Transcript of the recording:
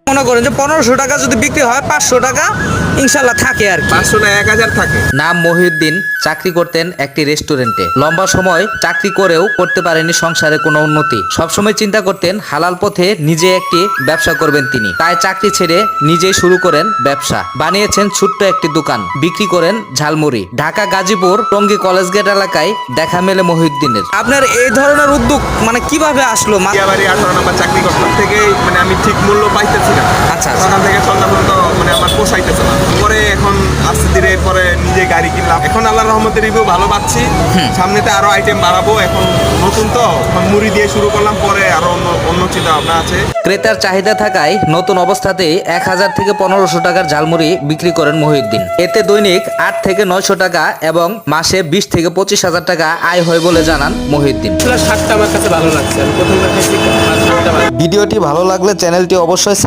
মনে করেন যে 1500 টাকা যদি বিক্রি হয় 500 টাকা ইনশাল্লাহ থাকে আর কি। 500 না 1000 থাকে। নাম মহিউদ্দিন, চাকরি করতেন একটি রেস্টুরেন্টে। লম্বা সময় চাকরি করেও করতে পারেনি সংসারে কোনো উন্নতি। সবসময় চিন্তা করতেন হালাল পথে নিজে একটি ব্যবসা করবেন তিনি। তাই চাকরি ছেড়ে নিজেই শুরু করেন ব্যবসা। বানিয়েছেন ছোট্ট একটি দোকান, বিক্রি করেন ঝালমুড়ি। ঢাকা গাজীপুর টঙ্গী কলেজ গেট এলাকায় দেখা মেলে মহিউদ্দিনের। আপনার এই ধরনের উদ্যোগ মানে কিভাবে আসলো? এবারে 18 নম্বর চাকরি করতাম থেকে মানে আমি ঠিক মূল্য পাইতেছি না। আচ্ছা, সকাল থেকে সন্ধ্যা পর্যন্ত মানে আমার পোষাইতেছে না। পরে এখন আস্তে ধীরে পরে নিজে গাড়ি কিনলাম। এখন আল্লাহর রহমতে রিভিউ ভালো পাচ্ছি। সামনেতে আরো আইটেম বাড়াবো। এখন নতুন তো এখন মুড়ি দিয়ে শুরু করলাম, পরে আরো অন্য চিন্তা ভাবনা আছে। ক্রেতার চাহিদা থাকায় নতুন অবস্থাতেই 1000 থেকে 1500 টাকার ঝালমুড়ি বিক্রি করেন মহিউদ্দিন। এতে দৈনিক 8 থেকে 900 টাকা এবং মাসে 20 থেকে 25,000 টাকা আয় হয় বলে জানান মহিউদ্দিন। স্বাদটা আমার কাছে ভালো লাগছে। আমি প্রথমবার খাইছি, আর স্বাদটা ভালো। ভিডিওটি ভালো লাগলে চ্যানেলটি অবশ্যই